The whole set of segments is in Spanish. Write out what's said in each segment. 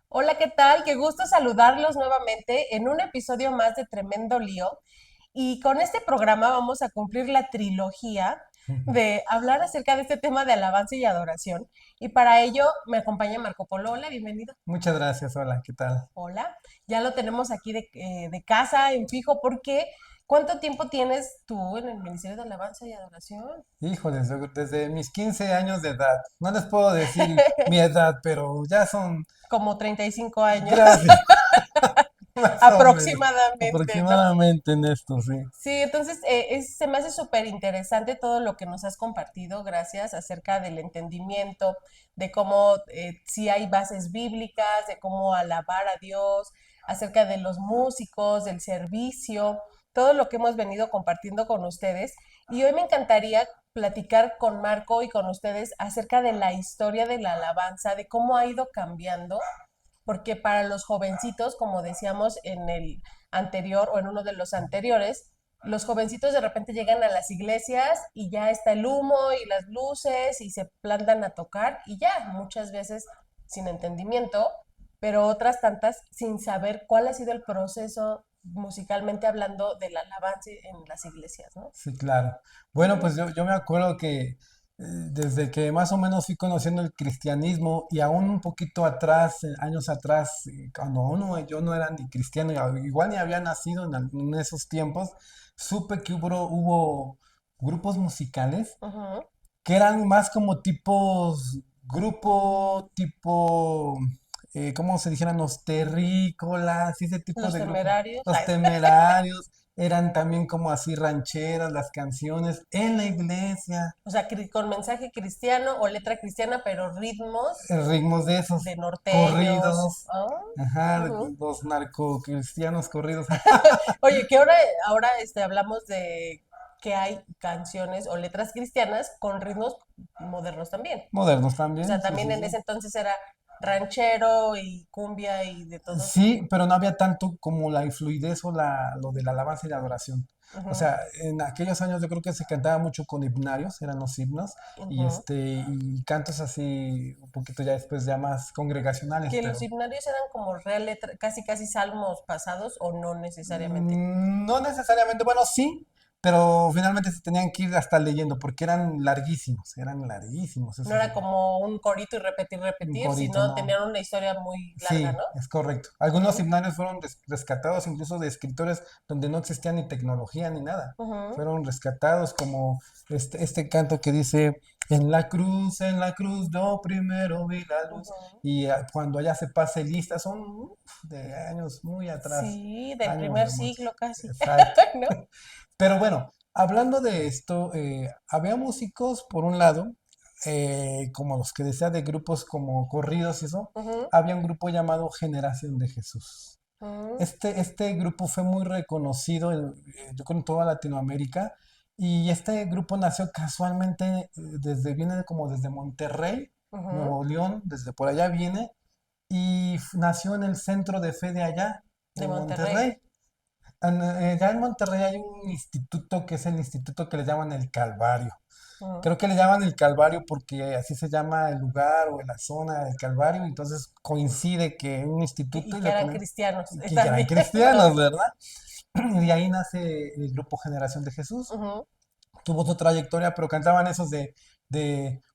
Hola, ¿qué tal? Qué gusto saludarlos nuevamente en un episodio más de Tremendo Lío. Y con este programa vamos a cumplir la trilogía de hablar acerca de este tema de alabanza y adoración. Y para ello me acompaña Marco Polo. Hola, bienvenido. Muchas gracias, hola, ¿qué tal? Hola. Ya lo tenemos aquí de casa, en fijo, porque ¿cuánto tiempo tienes tú en el Ministerio de Alabanza y Adoración? Híjoles, desde mis 15 años de edad, no les puedo decir mi edad, pero ya son, Como 35 años gracias, más o menos, aproximadamente, ¿no? aproximadamente en esto, sí. Sí, entonces se me hace súper interesante todo lo que nos has compartido, gracias, acerca del entendimiento, de cómo sí hay bases bíblicas, de cómo alabar a Dios, acerca de los músicos, del servicio, todo lo que hemos venido compartiendo con ustedes. Y hoy me encantaría platicar con Marco y con ustedes acerca de la historia de la alabanza, de cómo ha ido cambiando porque para los jovencitos, como decíamos en el anterior o en uno de los anteriores, los jovencitos de repente llegan a las iglesias y ya está el humo y las luces y se plantan a tocar y ya, muchas veces sin entendimiento, pero otras tantas sin saber cuál ha sido el proceso musicalmente hablando del alabanza en las iglesias, ¿no? Sí, claro. Bueno, pues yo me acuerdo que desde que más o menos fui conociendo el cristianismo y aún un poquito atrás, años atrás, cuando yo no era ni cristiano, igual ni había nacido en esos tiempos, supe que hubo grupos musicales Ujú. que eran más como tipos, grupo tipo, ¿cómo se dijeran? Los terrícolas y ese tipo Los de grupos. temerarios, Los ay, temerarios eran también como así rancheras, las canciones en la iglesia, o sea, con mensaje cristiano o letra cristiana, pero ritmos ritmos de esos de norteños. corridos, Ah, ajá, ujú. los narcocristianos corridos. Oye, que ahora hablamos de que hay canciones o letras cristianas con ritmos modernos también. Modernos O también, sea, sí, también sí, en sí. ese entonces era ranchero y cumbia y de todo Sí, tipo. pero no había tanto como la fluidez o lo de la alabanza y la adoración. O Ujú, sea, en aquellos años yo creo que se cantaba mucho con himnarios, eran los himnos, ujú. y cantos así un poquito ya después ya más congregacionales, Que los pero himnarios eran como real casi casi salmos pasados o no necesariamente. no necesariamente, bueno, sí, pero finalmente se tenían que ir hasta leyendo porque eran larguísimos No esos era como un corito y un repetir, corito, sino no. tenían una historia muy larga, Sí, ¿no? es correcto. Algunos Ujú, himnarios fueron rescatados incluso de escritores donde no existía ni tecnología ni nada. ujú, Fueron rescatados como este canto que dice, en la cruz yo primero vi la luz. ujú. Y cuando allá se pase lista, son de años muy atrás, Sí, del años primer remotos. siglo casi, Exacto. ¿no? Pero bueno, hablando de esto, había músicos, por un lado, como los que decía de grupos como corridos y eso, Ujú, había un grupo llamado Generación de Jesús. ujú, Este grupo fue muy reconocido, yo creo, en toda Latinoamérica, y este grupo nació casualmente viene como desde Monterrey, ujú. Nuevo León, desde por allá viene, y nació en el centro de fe de allá, De de Monterrey. Monterrey. Ya en Monterrey hay un instituto que es el instituto que le llaman el Calvario. Ujú. Creo que le llaman el Calvario porque así se llama el lugar o la zona del Calvario, entonces coincide que un instituto Y y que le eran ponen cristianos que eran también. cristianos, Ok. ¿verdad? Y de ahí nace el grupo Generación de Jesús. Ujú. Tuvo su trayectoria, pero cantaban esos de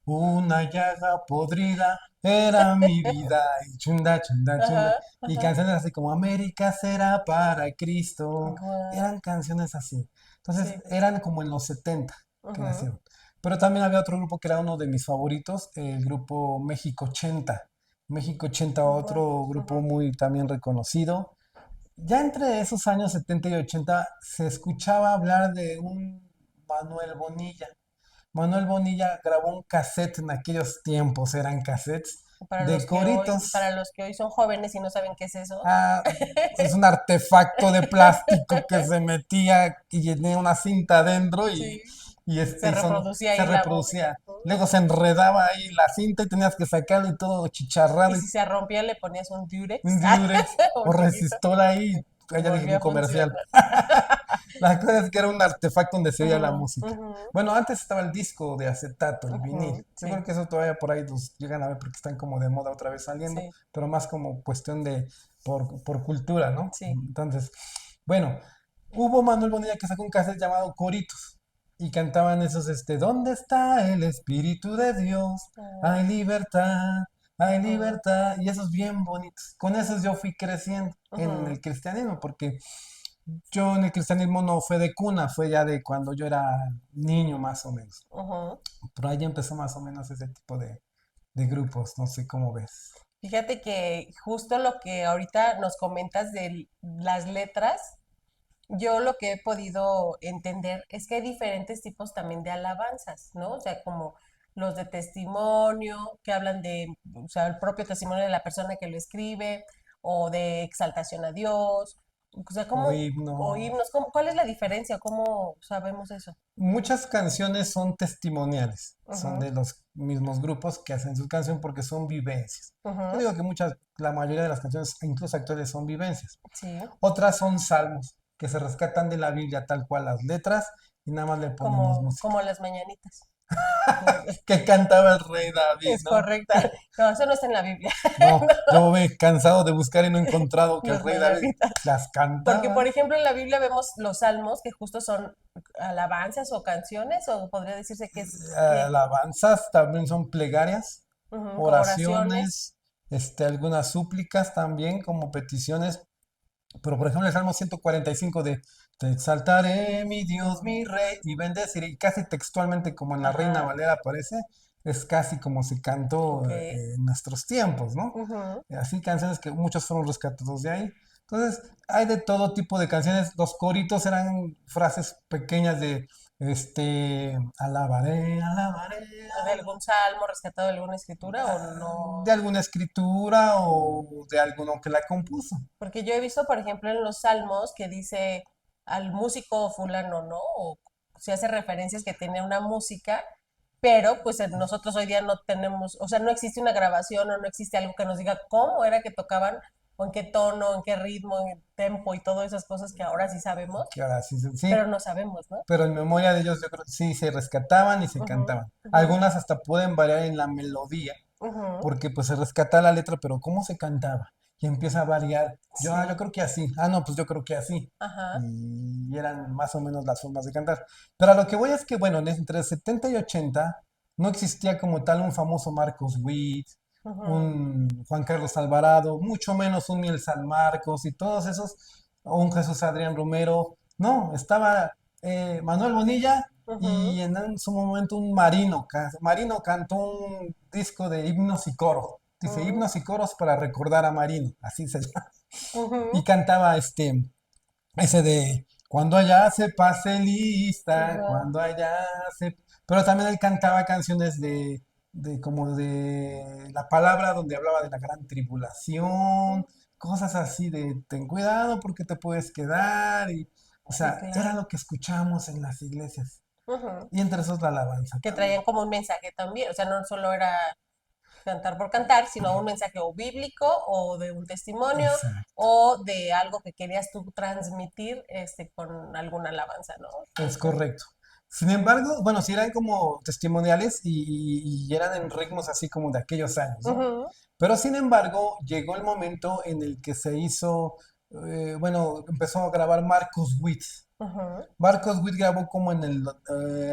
una llaga podrida era mi vida, y chunda, chunda, chunda. Ajá, Y ajá. canciones así como América será para Cristo. Guau, Eran canciones así. Entonces sí. eran como en los 70 que Ujú. nacieron. Pero también había otro grupo que era uno de mis favoritos, el grupo México 80. México 80, Guau, otro grupo ujú. muy también reconocido. Ya entre esos años 70 y 80 se escuchaba hablar de un Manuel Bonilla. Manuel Bonilla grabó un cassette en aquellos tiempos, eran cassettes de Para coritos. los que hoy son jóvenes y no saben qué es eso, Ah, es un artefacto de plástico que se metía y tenía una cinta adentro sí, se y reproducía se ahí la voz. reproducía. Luego se enredaba ahí la cinta y tenías que sacarlo y todo Y chicharrado y si se rompía le ponías un un Durex, Durex un o hilito. resistor ahí. ya dije volvió un a comercial. funcionar. La cosa es que era un artefacto donde se oía la Ujú, música. ujú, Bueno, antes estaba el disco de acetato, el vinil. ujú, Yo creo sí, que eso todavía por ahí los llegan a ver porque están como de moda otra vez saliendo, sí, pero más como cuestión de por cultura, ¿no? sí. Entonces, bueno, hubo Manuel Bonilla que sacó un cassette llamado Coritos y cantaban esos, ¿dónde está el Espíritu de Dios? Ah, Hay libertad, hay ujú, libertad, y esos bien bonitos. Con esos yo fui creciendo en ujú, el cristianismo porque yo en el cristianismo no fue de cuna, fue ya de cuando yo era niño más o menos. ujú. Pero ahí empezó más o menos ese tipo de grupos, no sé cómo ves. Fíjate que justo lo que ahorita nos comentas de las letras, yo lo que he podido entender es que hay diferentes tipos también de alabanzas, ¿no? O sea, como los de testimonio, que hablan de, o sea, el propio testimonio de la persona que lo escribe, o de exaltación a Dios, o sea, O ¿cómo, himno. o himnos, cuál es la diferencia? ¿Cómo sabemos eso? Muchas canciones son testimoniales, son Ujú, de los mismos grupos que hacen su canción porque son vivencias. Yo ujú, digo que la mayoría de las canciones, incluso actuales, son vivencias. sí, Otras son salmos, que se rescatan de la Biblia tal cual las letras y nada más le ponemos música. como las mañanitas. Que cantaba el rey David, Es ¿no? correcta. No, eso no está en la Biblia. No, yo me he cansado de buscar y no he encontrado que el Las rey David mañanitas. las Porque, cantaba. por ejemplo, en la Biblia vemos los salmos, que justo son alabanzas o canciones, o podría decirse que es que, Alabanzas también son plegarias, ujú, como oraciones. oraciones, algunas súplicas también como peticiones. Pero por ejemplo el Salmo 145 de Te exaltaré, mi Dios, mi Rey, y bendeciré, y casi textualmente como en la Reina Ajá, Valera aparece, es casi como se cantó ok. en nuestros tiempos, ¿no? Ujú, Así canciones que muchos fueron rescatados de ahí. Entonces, hay de todo tipo de canciones. Los coritos eran frases pequeñas de, alabaré, alabaré, ¿de algún salmo rescatado de alguna escritura o de no? alguna escritura o de alguno que la compuso. Porque yo he visto, por ejemplo, en los salmos que dice al músico fulano, ¿no? O se hace referencias que tiene una música, pero pues nosotros hoy día no tenemos, o sea, no existe una grabación o no existe algo que nos diga cómo era que tocaban, o en qué tono, en qué ritmo, en qué tempo y todas esas cosas que ahora sí sabemos, Que ahora sí, sí, pero no sabemos, ¿no? pero en memoria de ellos yo creo que sí se rescataban y se Ujú, cantaban. ujú, Algunas hasta pueden variar en la melodía, ujú, porque pues se rescata la letra, pero ¿cómo se cantaba? Y empieza a variar. Yo sí, creo que así. Ah, no, pues yo creo que así. ajá, Y eran más o menos las formas de cantar. Pero a lo que voy es que, bueno, entre 70 y 80 no existía como tal un famoso Marcos Witt, ujú, un Juan Carlos Alvarado, mucho menos un Miel San Marcos y todos esos, o un Jesús Adrián Romero. No, estaba Manuel Bonilla y ujú, en su momento un Marino. Marino cantó un disco de himnos y coros. Dice ujú, himnos y coros para recordar a Marino, así se llama. Y ujú, cantaba ese de cuando allá se pase lista, ujú, cuando allá se... Pero también él cantaba canciones de como de la palabra donde hablaba de la gran tribulación, cosas así de ten cuidado porque te puedes quedar y, o sí, sea, era claro. lo que escuchamos en las iglesias. Ujú. Y entre esos la alabanza Que también. traían como un mensaje también, o sea, no solo era cantar por cantar, sino un mensaje o bíblico o de un testimonio Exacto. o de algo que querías tú transmitir con alguna alabanza, ¿no? Es correcto. Sin embargo, bueno, sí eran como testimoniales y eran en ritmos así como de aquellos años, ¿no? Ujú, Pero sin embargo, llegó el momento en el que se hizo, bueno, empezó a grabar Marcos Witt. ujú, Marcos Witt grabó como en el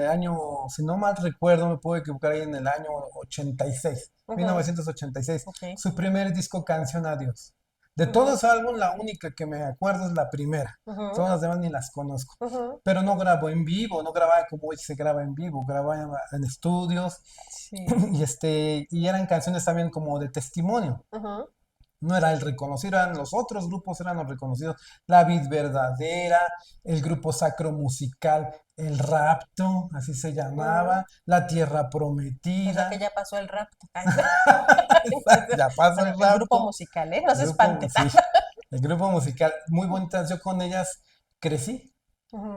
año, si no mal recuerdo, me puedo equivocar ahí en el año 86, ujú, 1986, ok, su primer disco Canción a Dios. De ujú, todos sus álbumes, la única que me acuerdo es la primera. ujú, Todas las demás ni las conozco. ujú, Pero no grabó en vivo, no grababa como hoy se graba en vivo, grababa en estudios sí, y eran canciones también como de testimonio. ujú, No era el reconocido, eran los otros grupos, eran los reconocidos. La Vid Verdadera, el grupo sacro musical, El Rapto, así se ujú. llamaba, La Tierra O sea que Prometida. ya pasó el rapto. Ya pasó Bueno, el el grupo rapto. musical, ¿eh? No El se grupo, espante. sí, el grupo musical, muy bonitas. Yo con ellas crecí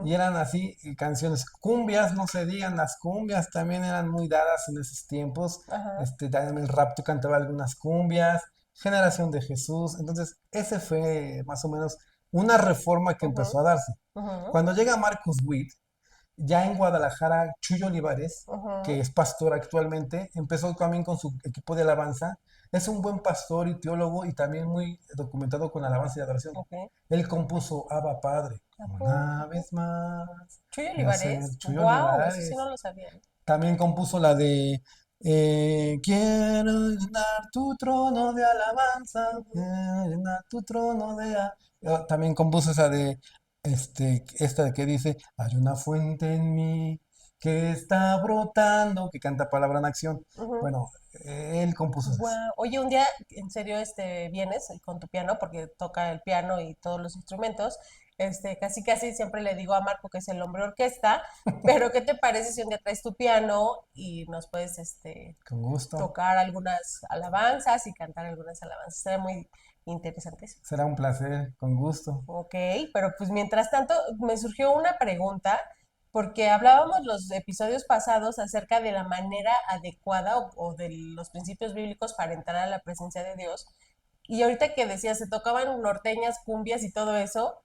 y Ujú, eran así canciones. Cumbias, no se digan, las cumbias también eran muy dadas en esos tiempos. ajá, También el Rapto cantaba algunas cumbias. Generación de Jesús. Entonces, ese fue más o menos una reforma que Ujú, empezó a darse. ujú, Cuando llega Marcus Witt, ya en Guadalajara, Chuyo Olivares, que ujú, es pastor actualmente, empezó también con su equipo de alabanza. Es un buen pastor y teólogo y también muy documentado con alabanza y adoración. ok. Él compuso Abba Padre, ¿A una poco? vez más, Chuy me hacer Olivares, Chuyo wow, eso sí no Olivares. lo sabía. También compuso la de Quiero llenar tu trono de alabanza, Ujú. quiero llenar tu trono de... También compuso esa de, esta de que dice, hay una fuente en mí que está brotando, que canta palabra en acción. Ujú. Bueno, él compuso esas. Guau. Oye, un día, en serio, vienes con tu piano, porque toca el piano y todos los instrumentos. Casi casi siempre le digo a Marco que es el hombre orquesta, pero ¿qué te parece si un día traes tu piano y nos puedes, Con gusto. tocar algunas alabanzas y cantar algunas alabanzas? Sería muy interesante eso. Será un placer, con gusto. Ok, pero pues mientras tanto me surgió una pregunta, porque hablábamos los episodios pasados acerca de la manera adecuada o de los principios bíblicos para entrar a la presencia de Dios. Y ahorita que decías, se tocaban norteñas, cumbias y todo eso,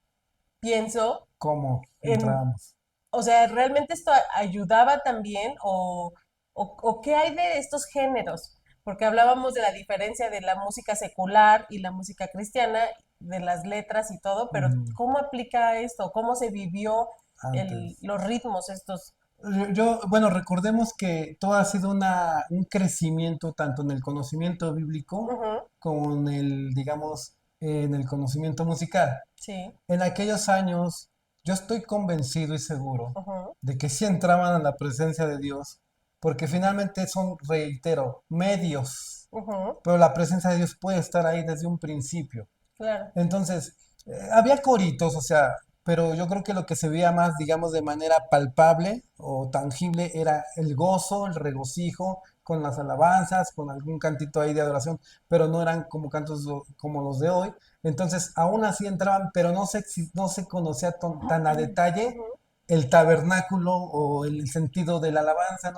pienso ¿Cómo en, entramos? o sea, ¿realmente esto ayudaba también o qué hay de estos géneros? Porque hablábamos de la diferencia de la música secular y la música cristiana, de las letras y todo, pero Mm, ¿cómo aplica esto? ¿Cómo se vivió antes. los ritmos estos? Bueno, recordemos que todo ha sido un crecimiento tanto en el conocimiento bíblico Ujú, como en el, digamos, en el conocimiento musical. sí, En aquellos años, yo estoy convencido y seguro ujú, de que sí entraban a la presencia de Dios, porque finalmente son, reitero, medios, ujú, pero la presencia de Dios puede estar ahí desde un principio. claro, Entonces, había coritos, o sea, pero yo creo que lo que se veía más, digamos, de manera palpable o tangible era el gozo, el regocijo con las alabanzas, con algún cantito ahí de adoración, pero no eran como cantos como los de hoy. Entonces, aún así entraban, pero no se conocía tan a detalle ujú, el tabernáculo o el sentido de la alabanza,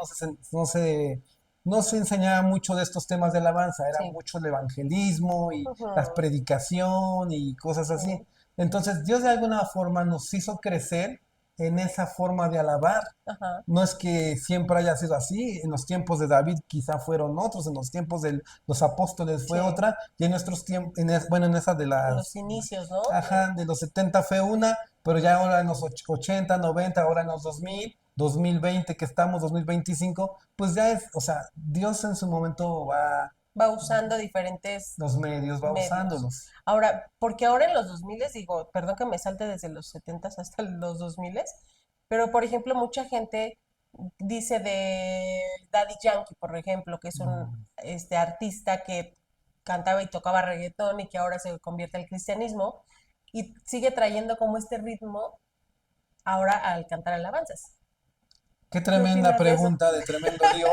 no se enseñaba mucho de estos temas de alabanza, era sí, mucho el evangelismo y las ujú, predicación y cosas así. sí, Entonces Dios de alguna forma nos hizo crecer en esa forma de alabar. ajá, No es que siempre haya sido así, en los tiempos de David quizá fueron otros, en los tiempos de los apóstoles fue sí, otra, y en nuestros tiempos, bueno, en esa de en los las, inicios, ¿no? ajá, de los 70 fue una, pero ya ahora en los 80, 90, ahora en los 2000, 2020 que estamos, 2025, pues ya es, o sea, Dios en su momento va, Va usando diferentes los medios, va medios. usándolos. Ahora, porque ahora en los 2000, digo, perdón que me salte desde los 70 hasta los 2000, pero por ejemplo, mucha gente dice de Daddy Yankee, por ejemplo, que es un Mm. artista que cantaba y tocaba reggaetón y que ahora se convierte al cristianismo y sigue trayendo como este ritmo ahora al cantar alabanzas. Qué ¿Qué tremenda opinas de eso? pregunta de tremendo lío.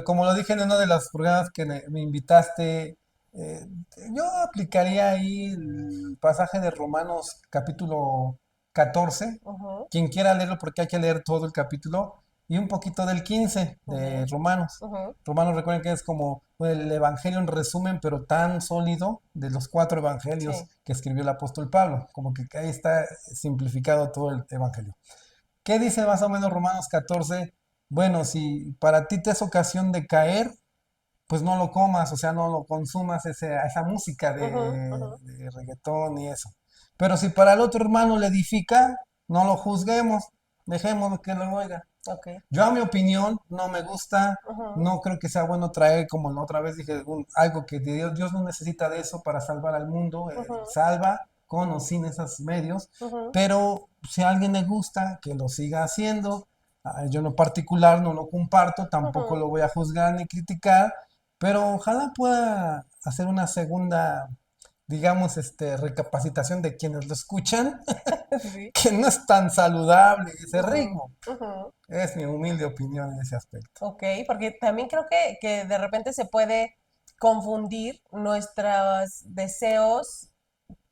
Como lo dije en uno de los programas que me invitaste, eh, yo aplicaría ahí el pasaje de Romanos capítulo 14. Ujú, Quien quiera leerlo, porque hay que leer todo el capítulo, y un poquito del 15 ok, de Romanos. ujú, Romanos, recuerden que es como el evangelio en resumen, pero tan sólido de los cuatro evangelios sí, que escribió el apóstol Pablo. Como que ahí está simplificado todo el evangelio. ¿Qué dice más o menos Romanos 14? Bueno, si para ti te es ocasión de caer, pues no lo comas, o sea, no lo consumas esa música ujú, ujú, de reggaetón y eso. Pero si para el otro hermano le edifica, no lo juzguemos, dejémoslo que lo oiga. ok, Yo a mi opinión no me gusta, ujú, no creo que sea bueno traer, como la otra vez dije, algo que Dios no necesita de eso para salvar al mundo, ujú, salva con o sin esos medios, ujú, pero si a alguien le gusta, que lo siga haciendo. Yo en lo particular no lo comparto, tampoco ujú. lo voy a juzgar ni criticar, pero ojalá pueda hacer una segunda, digamos, recapacitación de quienes lo escuchan, Sí. que no es tan saludable ese Ujú, ritmo. ujú. Es mi humilde opinión en ese aspecto. Ok, porque también creo que de repente se puede confundir nuestros deseos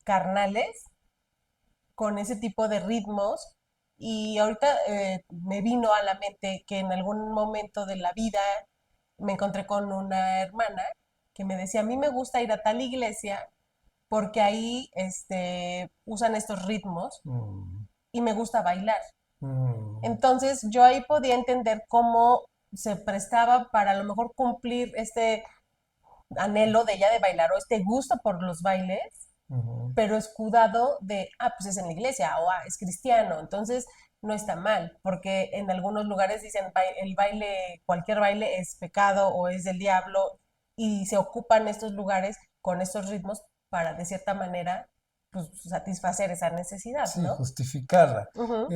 carnales con ese tipo de ritmos. Y ahorita me vino a la mente que en algún momento de la vida me encontré con una hermana que me decía, a mí me gusta ir a tal iglesia porque ahí usan estos ritmos mm, y me gusta bailar. mm, Entonces yo ahí podía entender cómo se prestaba para a lo mejor cumplir este anhelo de ella de bailar o este gusto por los bailes, ujú. pero escudado de, pues es en la iglesia o es cristiano, entonces no está mal, porque en algunos lugares dicen el baile, cualquier baile es pecado o es del diablo y se ocupan estos lugares con estos ritmos para de cierta manera pues satisfacer esa necesidad, Sí, ¿no? justificarla. Ujú,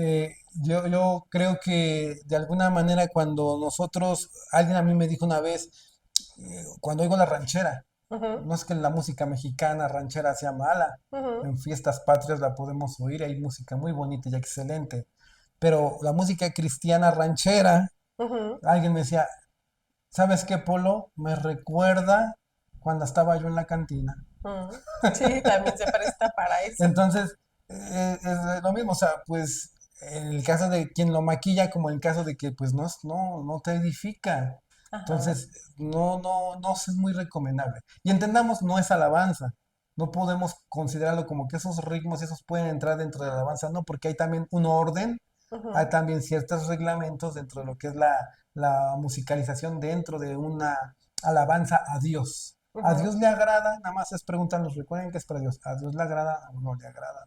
Yo creo que de alguna manera cuando nosotros, alguien a mí me dijo una vez, cuando oigo la ranchera, ujú, no es que la música mexicana ranchera sea mala, ujú, en fiestas patrias la podemos oír, hay música muy bonita y excelente, pero la música cristiana ranchera, ujú, alguien me decía, ¿sabes qué, Polo? Me recuerda cuando estaba yo en la cantina. ujú. Sí, también se presta para eso. Entonces, es lo mismo, o sea, pues en el caso de quien lo maquilla, como en el caso de que pues no te edifica. Ajá. Entonces, no es muy recomendable. Y entendamos, no es alabanza. No podemos considerarlo como que esos ritmos, esos pueden entrar dentro de la alabanza, no, porque hay también un orden, hay Ujú, también ciertos reglamentos dentro de lo que es la musicalización dentro de una alabanza a Dios. ¿A ujú, Dios le agrada? Nada más es preguntarnos, recuerden que es para Dios. ¿A Dios le agrada o no le agrada?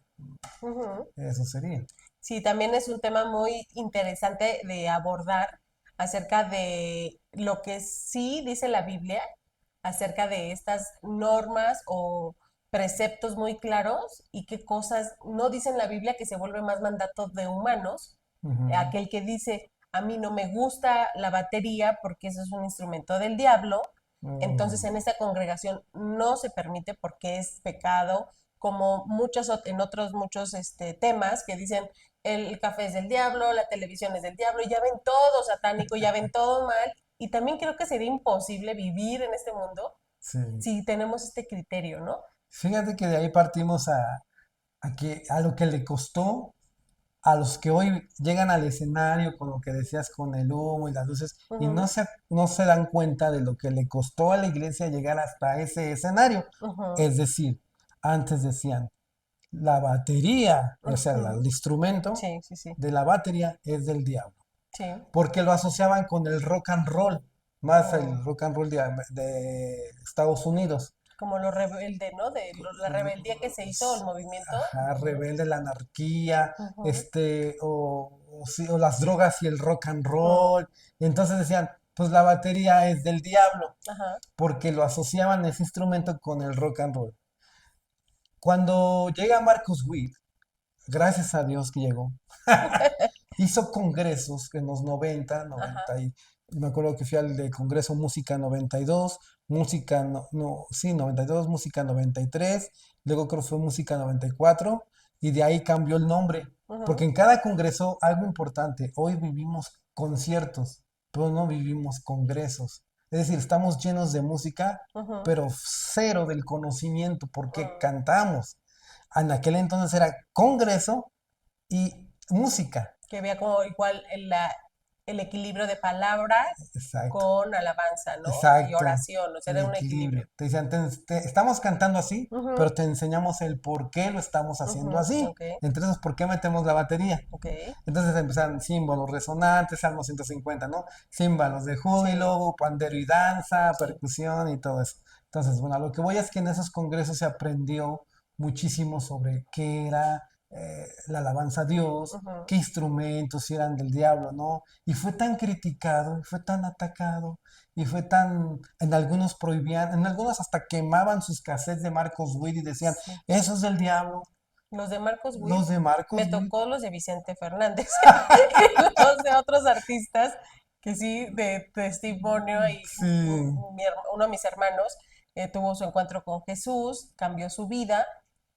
ujú. Eso sería. Sí, también es un tema muy interesante de abordar acerca de lo que sí dice la Biblia, acerca de estas normas o preceptos muy claros y qué cosas no dice en la Biblia que se vuelve más mandato de humanos. Ujú, Aquel que dice, a mí no me gusta la batería porque eso es un instrumento del diablo, entonces mm, en esta congregación no se permite porque es pecado, como en otros muchos temas que dicen el café es del diablo, la televisión es del diablo, y ya ven todo satánico, ya ven todo mal, y también creo que sería imposible vivir en este mundo sí. si tenemos este criterio, ¿no? Fíjate que de ahí partimos a lo que le costó a los que hoy llegan al escenario con lo que decías, con el humo y las luces, y Ujú, no se dan cuenta de lo que le costó a la iglesia llegar hasta ese escenario. ujú, Es decir, antes decían, la batería, o sea, el ujú. instrumento Sí, sí, sí, de la batería es del diablo, sí. porque lo asociaban con el rock and roll, más Mm. el rock and roll de Estados Unidos. Como lo rebelde, ¿no? La rebeldía que se hizo, el movimiento. Ajá, Ujú, rebelde, la anarquía, ujú, sí, o las drogas y el rock and mm, roll. Y entonces decían, pues la batería es del diablo, ajá. porque lo asociaban ese instrumento con el rock and roll. Cuando llega Marcus Witt, gracias a Dios que llegó, hizo congresos en los 90, Ajá. 90 y me acuerdo que fui al de Congreso Música 92, Música, sí, 92, Música 93, luego creo que fue Música 94 y de ahí cambió el nombre, porque Ujú, en cada congreso, algo importante, hoy vivimos conciertos, pero no vivimos congresos. Es decir, estamos llenos de música, ujú, pero cero del conocimiento, porque mm. cantamos. En aquel entonces era congreso y música. Que había como igual el equilibrio de palabras Exacto, con alabanza, ¿no? Y exacto. oración, o sea, El era un equilibrio. equilibrio. Te decían, estamos cantando así, Ujú, pero te enseñamos el por qué lo estamos ujú, haciendo así. ok, Entre esos, ¿por qué metemos la batería? ok, Entonces empezaron símbolos resonantes, Salmo 150, ¿no? Símbolos de sí, júbilo, pandero y danza, sí. percusión y todo eso. Entonces, bueno, a lo que voy es que en esos congresos se aprendió muchísimo sobre qué era la alabanza a Dios, Ujú, qué instrumentos eran del diablo, ¿no? Y fue tan criticado, y fue tan atacado, y fue tan, en algunos prohibían, en algunos hasta quemaban sus cassettes de Marcos Witt y decían, sí. eso es del diablo, Los de Marcos Witt, los de me Marcos Witt. tocó los de Vicente Fernández, los de otros artistas que sí, de testimonio, y Sí, uno de mis hermanos tuvo su encuentro con Jesús, cambió su vida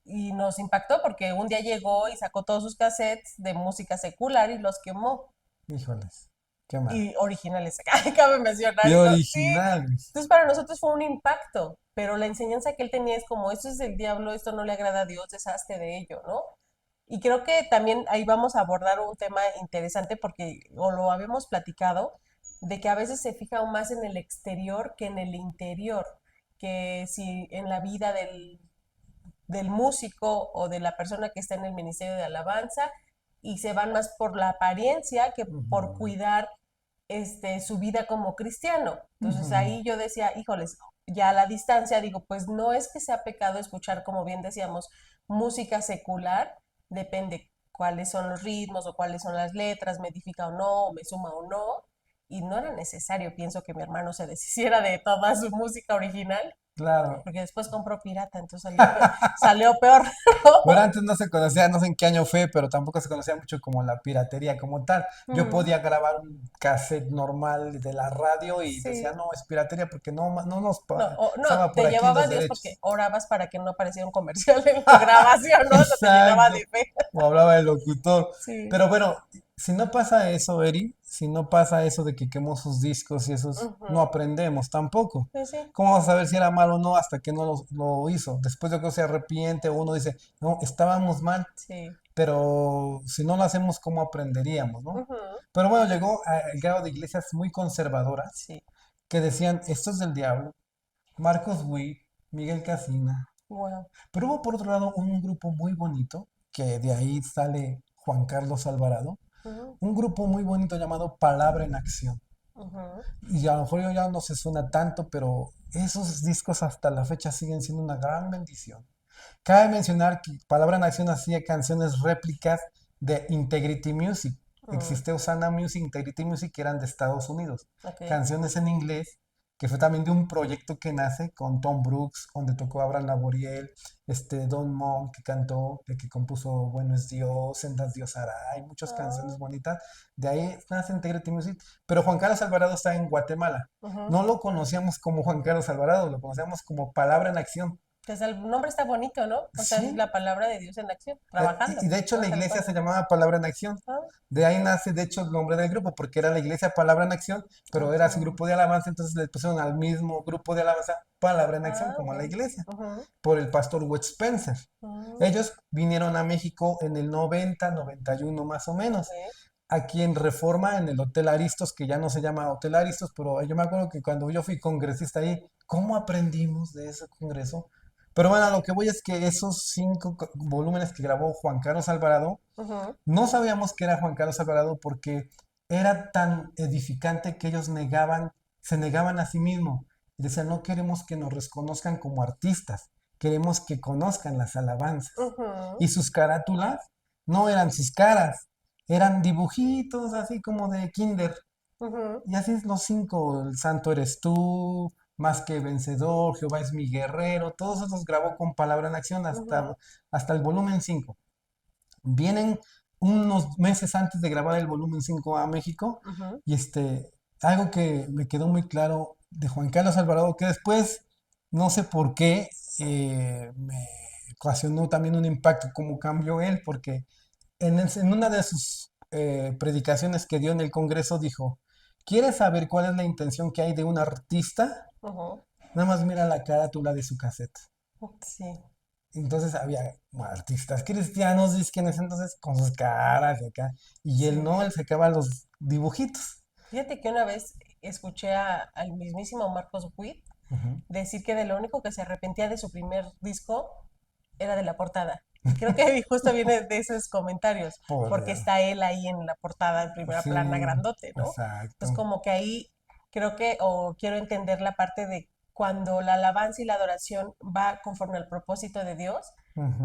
y nos impactó porque un día llegó y sacó todos sus cassettes de música secular y los quemó. híjoles, qué mal. Y originales, cabe mencionar Y y todo. Sí, originales. entonces para nosotros fue un impacto, pero la enseñanza que él tenía es como, esto es del diablo, esto no le agrada a Dios, deshazte de ello, ¿no? Y creo que también ahí vamos a abordar un tema interesante porque, o lo habíamos platicado, de que a veces se fija aún más en el exterior que en el interior, que si en la vida del músico o de la persona que está en el ministerio de alabanza y se van más por la apariencia que por Ujú, cuidar su vida como cristiano. Entonces ujú. ahí yo decía, híjoles, ya a la distancia digo, pues no es que sea pecado escuchar, como bien decíamos, música secular, depende cuáles son los ritmos o cuáles son las letras, me edifica o no, o me suma o no, y no era necesario, pienso que mi hermano se deshiciera de toda su música original, Claro. porque después compró pirata, entonces salió peor. Bueno, antes no se conocía, no sé en qué año fue, pero tampoco se conocía mucho como la piratería como tal. Yo Ujú. podía grabar un cassette normal de la radio y decía, Sí, no, es piratería porque no nos no, no, pasaba por te aquí llevaba los 10 porque derechos. orabas para que no apareciera un comercial en tu grabación, ¿no? Eso te llenaba Exacto. de fe. O hablaba el locutor. Sí. Pero bueno, si no pasa eso, Eri, si no pasa eso de que quemó sus discos y esos, no Ujú. aprendemos tampoco. Pues sí. ¿Cómo vas a saber si era malo o no hasta que no lo hizo? Después de que se arrepiente o uno dice, no, estábamos mal, Sí. pero si no lo hacemos, ¿cómo aprenderíamos, no? Ujú. Pero bueno, llegó al grado de iglesias muy conservadoras Sí. que decían, esto es del diablo, Marcos Witt, Miguel Casina. Wow. Pero hubo por otro lado un grupo muy bonito, que de ahí sale Juan Carlos Alvarado, Ujú. un grupo muy bonito llamado Palabra en Acción. Ujú. Y a lo mejor ya no se suena tanto, pero esos discos hasta la fecha siguen siendo una gran bendición. Cabe mencionar que Palabra en Acción hacía canciones réplicas de Integrity Music. Ujú. Existe Osana Music, Integrity Music, que eran de Estados Unidos. Ok. Canciones en inglés, que fue también de un proyecto que nace con Tom Brooks, donde tocó Abraham Laboriel, Don Monk, que cantó, que compuso Bueno es Dios, Sendas Dios hará, hay muchas canciones Ah. bonitas. De ahí nace Integrity Music. Pero Juan Carlos Alvarado está en Guatemala. Ujú. No lo conocíamos como Juan Carlos Alvarado, lo conocíamos como Palabra en Acción. Pues el nombre está bonito, ¿no? O sea, es Sí, la palabra de Dios en acción, y trabajando, de hecho ¿no? la Tal iglesia cual. se llamaba Palabra en Acción. Ah. De ahí nace, de hecho, el nombre del grupo, porque era la iglesia Palabra en Acción, pero Ok. era su grupo de alabanza, entonces le pusieron al mismo grupo de alabanza Palabra en Acción, Ah, como ok. a la iglesia, Ujú. por el pastor Wes Spencer. Mm. Ellos vinieron a México en el 90, 91 más o Ok. menos, aquí en Reforma, en el Hotel Aristos, que ya no se llama Hotel Aristos, pero yo me acuerdo que cuando yo fui congresista ahí, ¿cómo aprendimos de ese congreso? Pero bueno, lo que voy es que esos cinco volúmenes que grabó Juan Carlos Alvarado, Ujú. no sabíamos que era Juan Carlos Alvarado porque era tan edificante que ellos se negaban a sí mismos. Y decían, no queremos que nos reconozcan como artistas, queremos que conozcan las alabanzas. Ujú. Y sus carátulas no eran sus caras, eran dibujitos así como de kinder. Ujú. Y así es los cinco, el santo eres tú, más que vencedor, Jehová es mi guerrero, todos esos grabó con palabra en acción Ujú. hasta el volumen 5. Vienen unos meses antes de grabar el volumen 5 a México Ujú. y algo que me quedó muy claro de Juan Carlos Alvarado, que después, no sé por qué, me ocasionó también un impacto como cambió él, porque en una de sus predicaciones que dio en el Congreso dijo, ¿quieres saber cuál es la intención que hay de un artista? Ujú. Nada más mira la carátula de su cassette. Sí. Entonces había artistas cristianos, dice que en ese entonces, con sus caras y acá. Y él Sí. no, él sacaba los dibujitos. Fíjate que una vez escuché al mismísimo Marcos Witt Ujú. decir que de lo único que se arrepentía de su primer disco era de la portada. Y creo que justo viene de esos comentarios, Por porque Dios. está él ahí en la portada en primera Sí, plana grandote, ¿no? Entonces exacto. como que ahí creo que, o quiero entender la parte de cuando la alabanza y la adoración va conforme al propósito de Dios,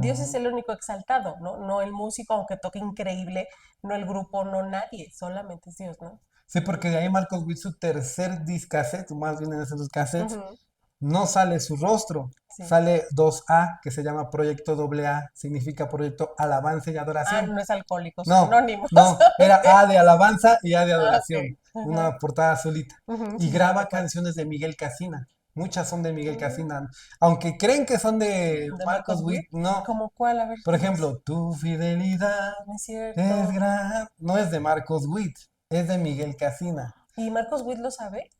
Dios es Ujú. el único exaltado, ¿no? No el músico, aunque toque increíble, no el grupo, no nadie, solamente es Dios, ¿no? Sí, porque de ahí Marcos Witt, su tercer cassette, más bien en esos cassettes, Ujú. no sale su rostro. Sí. Sale 2A, que se llama Proyecto AA, significa Proyecto Alabanza y Ah, Adoración. no es Alcohólicos No, Anónimos. no, era Ok. A de alabanza y A de Ah, ok. adoración, Ajá. una portada azulita. Ujú. Y Sí, sí, graba recuerdo. canciones de Miguel Casina. Muchas son de Miguel Mm. Casina. Aunque creen que son de De Marcos Marcos Witt, Witt. no. ¿Cómo cuál? A ver, Por dinos. ejemplo, Tu fidelidad No es es cierto. gran. No es de Marcos Witt, es de Miguel Casina. ¿Y Marcos Witt lo sabe?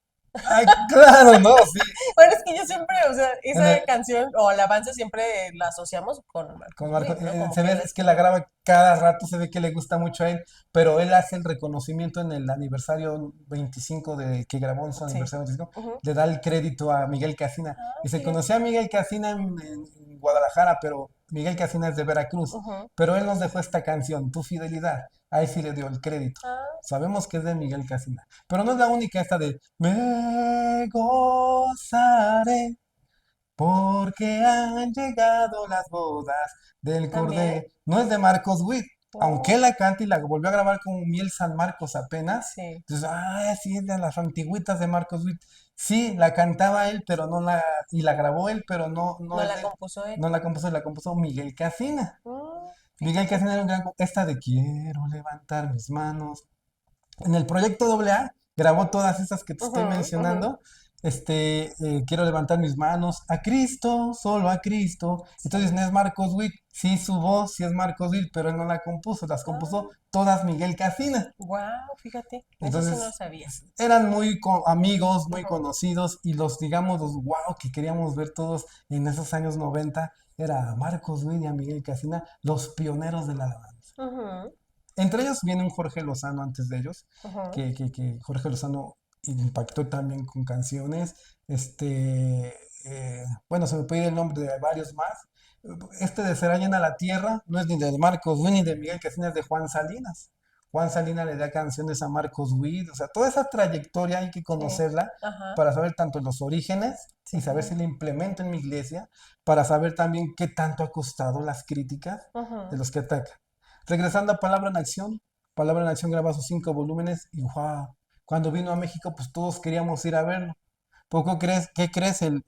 Ay, claro, no, sí. Bueno, es que yo siempre, o sea, En esa el, canción o alabanza siempre la asociamos con con Marcos Marcos, Witt, ¿no? Como se que ve él es es que la quien. graba cada rato, se ve que le gusta mucho a él, pero él hace el reconocimiento en el aniversario 25 de que grabó en su Sí. aniversario 25, Ujú. le da el crédito a Miguel Casina. Ah, Y se fíjate. conocía a Miguel Casina en Guadalajara, pero Miguel Casina es de Veracruz, Ujú. pero él nos dejó esta canción, Tu Fidelidad. Ahí sí le dio el crédito. Ah, Sabemos que es de Miguel Casina, pero no es la única esta de Me gozaré porque han llegado las bodas del también. Cordero. No es de Marcos Witt, aunque Oh, él la canta y la volvió a grabar con Miel San Marcos apenas. sí. Entonces, sí, es de las antiguitas de Marcos Witt. Sí, la cantaba él, pero no la, y la grabó él, pero no, no No es la de él. compuso él. No la compuso Miguel Casina. Miguel Fíjate. Casina era un gran, esta de Quiero levantar mis manos. En el proyecto AA grabó todas esas que te Ujú, estoy ujú. mencionando. Quiero levantar mis manos a Cristo, solo a Cristo. Entonces Sí. no es Marcos Witt, sí su voz, sí es Marcos Witt, pero él no la compuso, las compuso Ah, todas Miguel Casina. wow, fíjate. Eso sí no lo Entonces sabía. eran muy amigos, muy Ujú, conocidos y los, digamos, los wow que queríamos ver todos en esos años 90 era Marcos Witt y a Miguel Casina, los pioneros de la alabanza. ujú, Entre ellos viene un Jorge Lozano antes de ellos, ujú. que Jorge Lozano impactó también con canciones. Bueno, se me puede ir el nombre de varios más. Este de Será llena la tierra no es ni de Marcos Witt ni de Miguel Casina, es de Juan Salinas. Juan Salinas le da canciones a Marcos Witt, o sea, toda esa trayectoria hay que Sí. conocerla Ajá. para saber tanto los orígenes y Sí. saber si la implemento en mi iglesia, para saber también qué tanto ha costado las críticas de Ujú. los que atacan. Regresando a Palabra en Acción graba sus 5 volúmenes y wow, cuando vino a México pues todos queríamos ir a verlo. Poco crees, ¿qué crees? El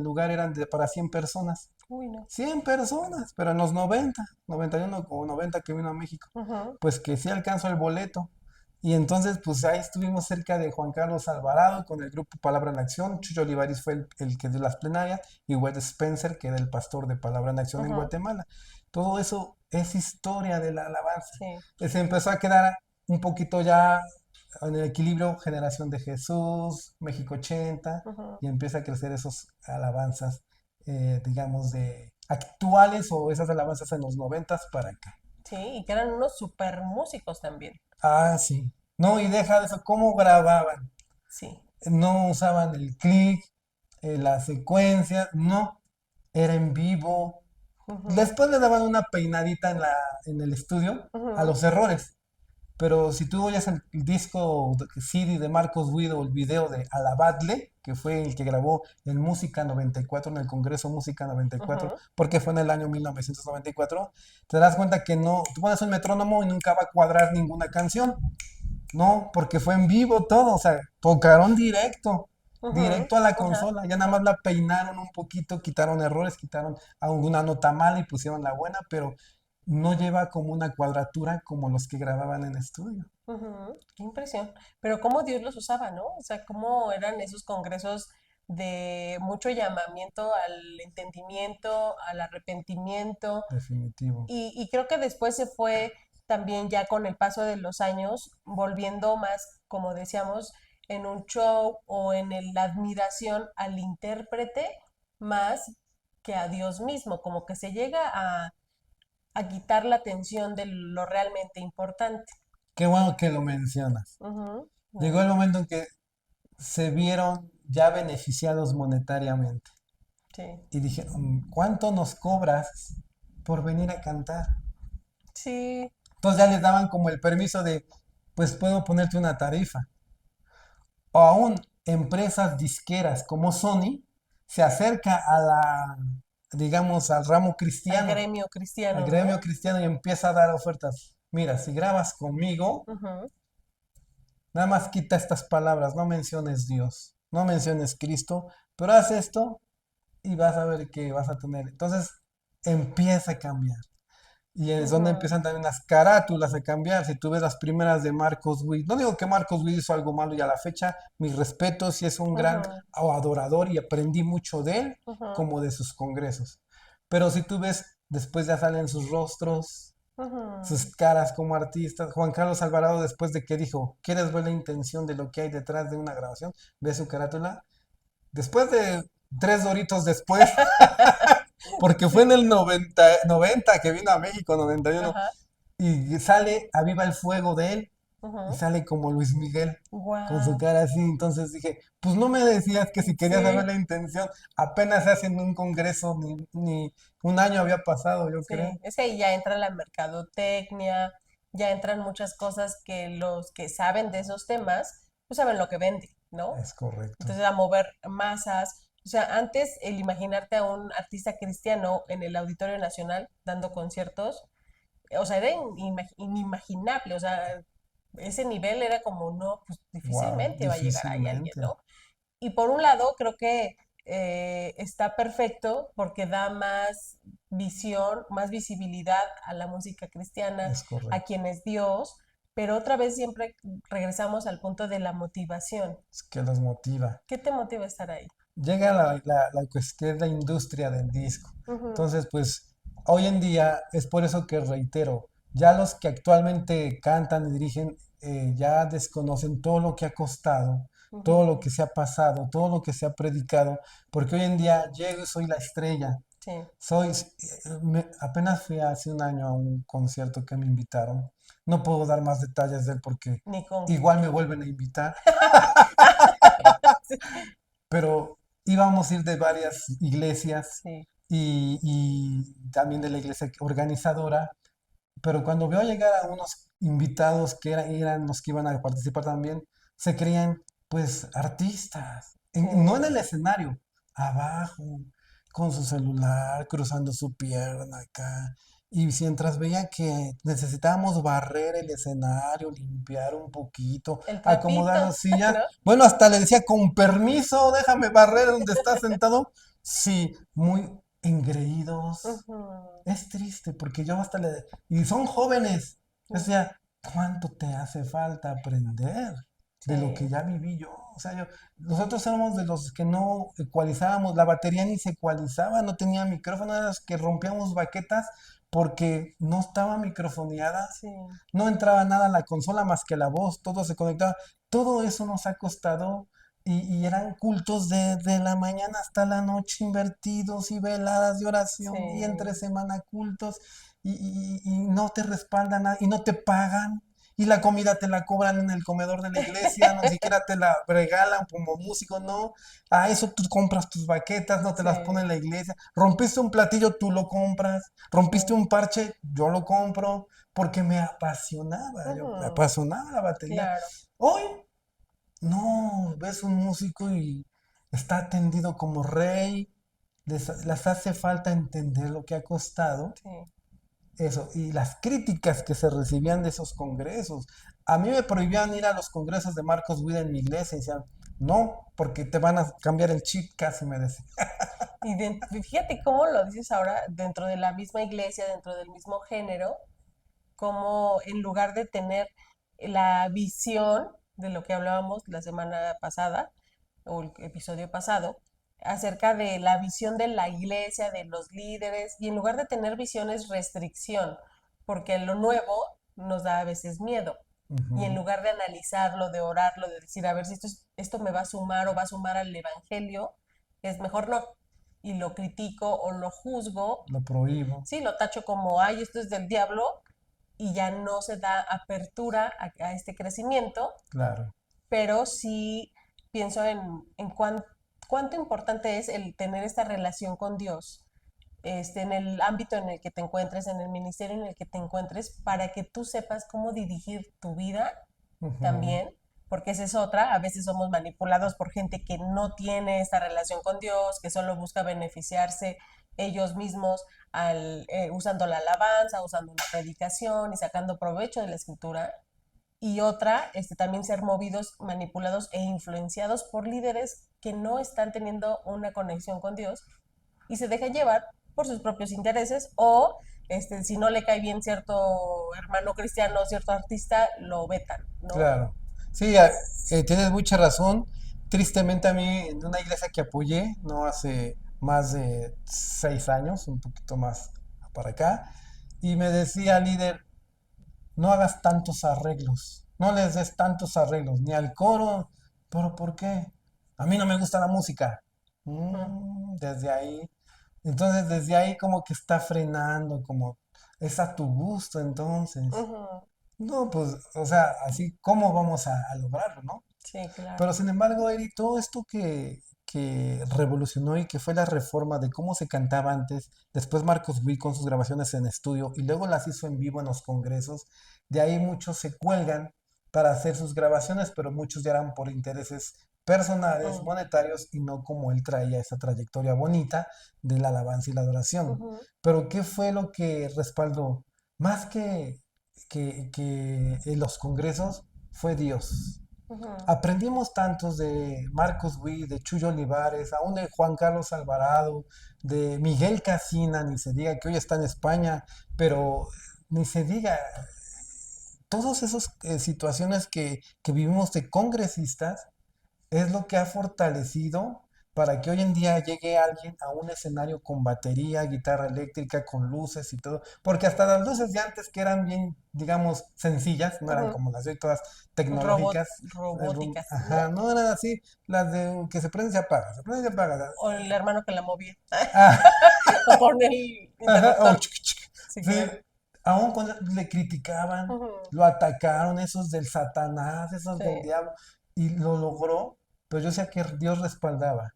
lugar eran para 100 personas. Uy, no. 100 personas, pero en los 91 o 90 que vino a México, Ujú, pues que sí alcanzó el boleto. Y entonces, pues ahí estuvimos cerca de Juan Carlos Alvarado con el grupo Palabra en Acción. Chucho Olivares fue el que dio las plenarias y Wes Spencer, que era el pastor de Palabra en Acción en ujú. Guatemala. Todo eso es historia de la alabanza. Sí. Se empezó a quedar un poquito ya en el equilibrio Generación de Jesús, México 80, Ujú. y empieza a crecer esos alabanzas, digamos, de actuales o esas alabanzas en los 90 para acá. Sí, y que eran unos super músicos también. Sí. No, y deja de eso, ¿cómo grababan? Sí. No usaban el clic, la secuencia, no, era en vivo. Ujú, Después le daban una peinadita en el estudio a ujú, los errores. Pero si tú oyes el disco CD de Marcos Guido, el video de Alabadle, que fue el que grabó en Música 94, en el Congreso Música 94, ujú. porque fue en el año 1994, te das cuenta que no, tú pones un metrónomo y nunca va a cuadrar ninguna canción. No, porque fue en vivo todo, o sea, tocaron directo, Ujú, directo a la ajá. consola, ya nada más la peinaron un poquito, quitaron errores, quitaron alguna nota mala y pusieron la buena, pero no lleva como una cuadratura como los que grababan en estudio. Ujú, qué impresión. Pero cómo Dios los usaba, ¿no? O sea, cómo eran esos congresos de mucho llamamiento al entendimiento, al arrepentimiento. Definitivo. Y creo que después se fue también ya con el paso de los años, volviendo más, como decíamos, en un show o en la admiración al intérprete más que a Dios mismo, como que se llega a quitar la atención de lo realmente importante. Qué bueno que lo mencionas. Ujú, Llegó ujú. el momento en que se vieron ya beneficiados monetariamente Sí, y dijeron, ¿cuánto nos cobras por venir a cantar? sí, Entonces ya les daban como el permiso de, pues puedo ponerte una tarifa. O aún empresas disqueras como Sony se acerca digamos, al gremio al cristiano, ¿no? gremio cristiano y empieza a dar ofertas. Mira, si grabas conmigo, Ujú, nada más quita estas palabras, no menciones Dios, no menciones Cristo, pero haz esto y vas a ver que vas a tener. Entonces empieza a cambiar. Y es donde ujú, empiezan también las carátulas a cambiar. Si tú ves las primeras de Marcos Witt, no digo que Marcos Witt hizo algo malo y a la fecha, mi respeto, si es un gran ujú, adorador y aprendí mucho de él, ujú, como de sus congresos. Pero si tú ves, después ya salen sus rostros, ujú. sus caras como artistas. Juan Carlos Alvarado, después de que dijo, ¿quieres ver la intención de lo que hay detrás de una grabación? Ve su carátula. Después de 3 doritos después, porque fue en Sí, el 90 que vino a México, 91, ajá, y sale Aviva el Fuego de él. y sale como Luis Miguel, con su Wow. cara así. Entonces dije, pues no me decías que si querías saber Sí, la intención, apenas hacen un congreso, ni un año había pasado, yo creo. sí. Es que ahí ya entra la mercadotecnia, ya entran muchas cosas que los que saben de esos temas, pues saben lo que vende, ¿no? Es correcto. Entonces, a mover masas. O sea, antes el imaginarte a un artista cristiano en el Auditorio Nacional dando conciertos, o sea, era inimaginable. O sea, ese nivel era como, no, pues Wow, difícilmente va a llegar ahí alguien, difícilmente. ¿no? Y por un lado, creo que está perfecto porque da más visión, más visibilidad a la música cristiana, Es a correcto. quien es Dios, pero otra vez siempre regresamos al punto de la motivación. Es que los motiva. ¿Qué te motiva a estar ahí? Llega la cuestión de la industria del disco. Ujú, Entonces, pues, hoy en día es por eso que reitero, ya los que actualmente cantan y dirigen ya desconocen todo lo que ha costado, todo ujú, lo que se ha pasado, todo lo que se ha predicado, porque hoy en día llego y soy la estrella. sí, Apenas fui hace un año a un concierto que me invitaron. No puedo dar más detalles de él porque ni con... igual me vuelven a invitar, pero íbamos a ir de varias iglesias Sí, y también de la iglesia organizadora, pero cuando veo llegar a unos invitados que eran los que iban a participar también, se creían pues artistas, sí, no en el escenario, abajo, con su celular, cruzando su pierna acá. Y mientras veía que necesitábamos barrer el escenario, limpiar un poquito, el acomodar trapito, las sillas, ¿no? bueno, hasta le decía, con permiso, déjame barrer donde está sentado. Sí, muy engreídos. Ujú, Es triste porque yo hasta le... Y son jóvenes. O ujú, sea, ¿cuánto te hace falta aprender de lo que sí, ya viví yo? O sea, nosotros éramos de los que no ecualizábamos, la batería ni se ecualizaba, no tenía micrófono, era los que rompíamos baquetas porque no estaba microfoneada, sí, no entraba nada a la consola más que la voz, todo se conectaba. Todo eso nos ha costado y eran cultos de la mañana hasta la noche invertidos y veladas de sí, oración y entre semana cultos y no te respaldan y no te pagan. Y la comida te la cobran en el comedor de la iglesia, no siquiera te la regalan como músico, no. A eso tú compras tus baquetas, no te sí, las pone la iglesia. Rompiste un platillo, tú lo compras. sí, Rompiste un parche, yo lo compro porque me ujú, apasionaba la batería. claro, Hoy no, ves un músico y está atendido como rey, les hace falta entender lo que ha costado sí. eso y las críticas que se recibían de esos congresos. A mí me prohibían ir a los congresos de Marcos Witt en mi iglesia y decían, no, porque te van a cambiar el chip, casi me decían. Y fíjate cómo lo dices ahora, dentro de la misma iglesia, dentro del mismo género, como en lugar de tener la visión de lo que hablábamos la semana pasada o el episodio pasado, acerca de la visión de la iglesia, de los líderes, y en lugar de tener visiones restricción, porque lo nuevo nos da a veces miedo. Y en Ujú, lugar de analizarlo, de orarlo, de decir, a ver si esto me va a sumar o va a sumar al evangelio, es mejor no. Y lo critico o lo juzgo, lo prohíbo, sí, lo tacho como, ay, esto es del diablo, y ya no se da apertura a este crecimiento, claro. pero sí pienso en cuánto importante es el tener esta relación con Dios, en el ámbito en el que te encuentres, en el ministerio en el que te encuentres, para que tú sepas cómo dirigir tu vida Ujú, también, porque esa es otra, a veces somos manipulados por gente que no tiene esta relación con Dios, que solo busca beneficiarse ellos mismos usando la alabanza, usando la predicación y sacando provecho de la escritura. Y otra, también ser movidos, manipulados e influenciados por líderes que no están teniendo una conexión con Dios y se dejan llevar por sus propios intereses o si no le cae bien cierto hermano cristiano, cierto artista, lo vetan, ¿no? claro. Sí, tienes mucha razón. Tristemente a mí, en una iglesia que apoyé, no hace más de 6 años, un poquito más para acá, y me decía el líder, no hagas tantos arreglos, no les des tantos arreglos, ni al coro, pero ¿por qué? A mí no me gusta la música. Uh Desde ahí, entonces desde ahí como que está frenando, como es a tu gusto entonces. -huh. No, pues, o sea, así, ¿cómo vamos a lograrlo, no? Sí, Pero claro. sin embargo, Eri, todo esto que revolucionó y que fue la reforma de cómo se cantaba antes, después Marcos Witt con sus grabaciones en estudio y luego las hizo en vivo en los congresos, de ahí muchos se cuelgan para hacer sus grabaciones, pero muchos ya eran por intereses personales, Mm, monetarios y no como él traía esa trayectoria bonita de la alabanza y la adoración. ujú, Pero ¿qué fue lo que respaldó? Más que en los congresos, fue Dios. ujú. Aprendimos tantos de Marcos Witt, de Chuyo Olivares, aún de Juan Carlos Alvarado, de Miguel Casina, ni se diga que hoy está en España, pero ni se diga, todas esas situaciones que vivimos de congresistas es lo que ha fortalecido para que hoy en día llegue alguien a un escenario con batería, guitarra eléctrica, con luces y todo, porque hasta las luces de antes que eran bien, digamos, sencillas, no eran Ujú. como las de hoy todas Robot, tecnológicas, robóticas, ajá, ¿no? no eran así, las de que se prende y se apaga, se prende y se apaga. O el hermano que la movía. Ah, O con el ajá, oh, interruptor. chic, chic. Sí, Sí, claro. aún cuando le criticaban, Ujú. lo atacaron, esos del Satanás, esos Sí. del diablo, y lo logró, pero yo sé que Dios respaldaba.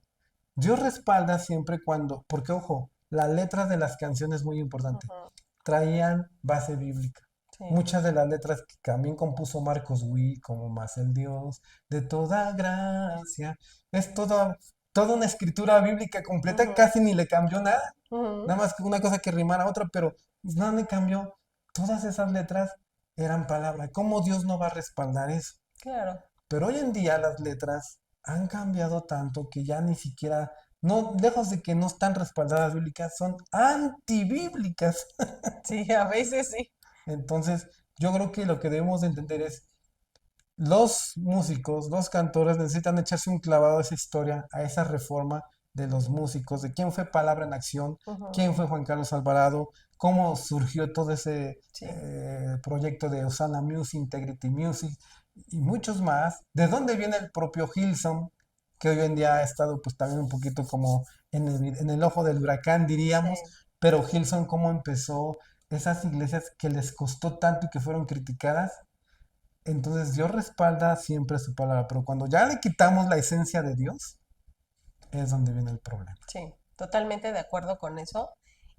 Dios respalda siempre cuando, porque ojo, la letra de las canciones es muy importante, Ujú. traían base bíblica. Sí. Muchas de las letras que también compuso Marcos Witt, como Más el Dios, de toda gracia, es toda una escritura bíblica completa, Ujú. casi ni le cambió nada, Ujú. nada más que una cosa que rimara a otra, pero no le cambió. Todas esas letras eran palabra. ¿Cómo Dios no va a respaldar eso? Claro. Pero hoy en día las letras han cambiado tanto que ya ni siquiera, no, lejos de que no están respaldadas bíblicas, son antibíblicas. Sí, a veces sí. Entonces, yo creo que lo que debemos de entender es, los músicos, los cantores necesitan echarse un clavado a esa historia, a esa reforma de los músicos, de quién fue Palabra en Acción, Ujú. quién fue Juan Carlos Alvarado, cómo surgió todo ese Sí. proyecto de Osana Music, Integrity Music y muchos más. ¿De dónde viene el propio Hillsong, que hoy en día ha estado pues también un poquito como en el ojo del huracán, Sí. diríamos, pero Hillsong cómo empezó, esas iglesias que les costó tanto y que fueron criticadas? Entonces Dios respalda siempre su palabra, pero cuando ya le quitamos la esencia de Dios, es donde viene el problema. Sí, totalmente de acuerdo con eso.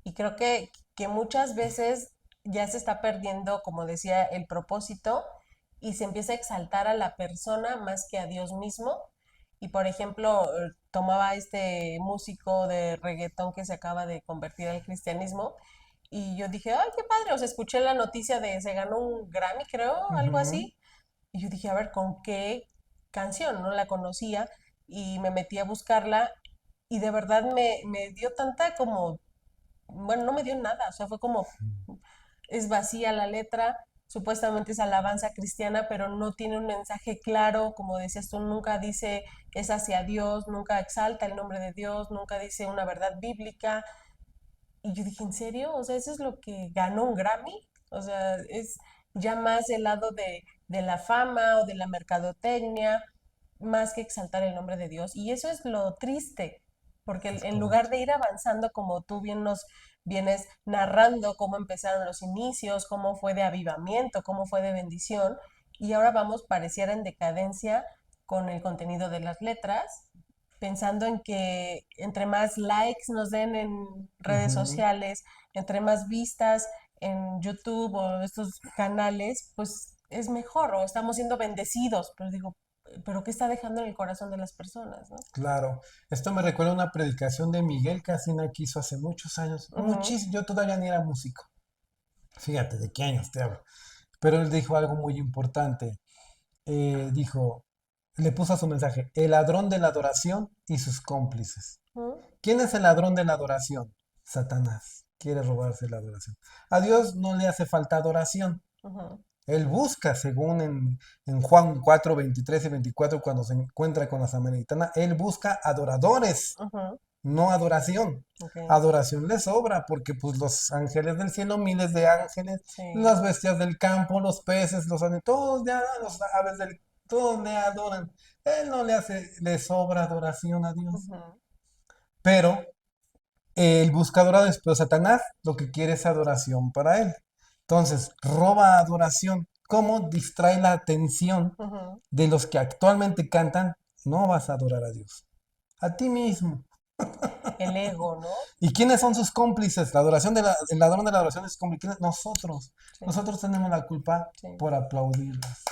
Y creo que muchas veces ya se está perdiendo, como decía, el propósito y se empieza a exaltar a la persona más que a Dios mismo. Y por ejemplo, tomaba este músico de reggaetón que se acaba de convertir al cristianismo y yo dije, ay, qué padre, o sea, escuché la noticia de se ganó un Grammy, creo, algo Ujú. así. Y yo dije, a ver, ¿con qué canción? No la conocía y me metí a buscarla y de verdad me dio tanta como, bueno, no me dio nada, o sea, fue como, es vacía la letra, supuestamente es alabanza cristiana, pero no tiene un mensaje claro, como decías tú, nunca dice es hacia Dios, nunca exalta el nombre de Dios, nunca dice una verdad bíblica. Y yo dije, ¿en serio? O sea, ¿eso es lo que ganó un Grammy? O sea, es ya más el lado de la fama o de la mercadotecnia, más que exaltar el nombre de Dios. Y eso es lo triste, porque Es en lugar correcto. de ir avanzando, como tú bien nos vienes narrando cómo empezaron los inicios, cómo fue de avivamiento, cómo fue de bendición, y ahora vamos, pareciera en decadencia con el contenido de las letras, pensando en que entre más likes nos den en redes Ujú. sociales, entre más vistas en YouTube o estos canales, pues es mejor o estamos siendo bendecidos. Pero digo, ¿pero qué está dejando en el corazón de las personas, no? Claro, esto me recuerda a una predicación de Miguel Casina que hizo hace muchos años, Ujú, muchísimo, yo todavía ni era músico, fíjate de qué años te hablo, pero él dijo algo muy importante, dijo, le puso a su mensaje, el ladrón de la adoración y sus cómplices. ujú, ¿Quién es el ladrón de la adoración? Satanás. Quiere robarse la adoración. A Dios no le hace falta adoración. ujú, Él busca, según en Juan 4 23 y 24 cuando se encuentra con la samaritana, él busca adoradores, ujú, no adoración. ok, Adoración le sobra porque pues los ángeles del cielo, miles de ángeles, sí, las bestias del campo, los peces, los animales, todos ya, los aves del, todos le adoran. Él no le hace, le sobra adoración a Dios. ujú, Pero el buscador de Satanás lo que quiere es adoración para él. Entonces, roba adoración. cómo distrae la atención Ujú. de los que actualmente cantan, no vas a adorar a Dios, a ti mismo. El ego, ¿no? ¿Y quiénes son sus cómplices? El ladrón de la adoración es cómplice. Nosotros. Sí, Nosotros tenemos la culpa sí. por aplaudirlas,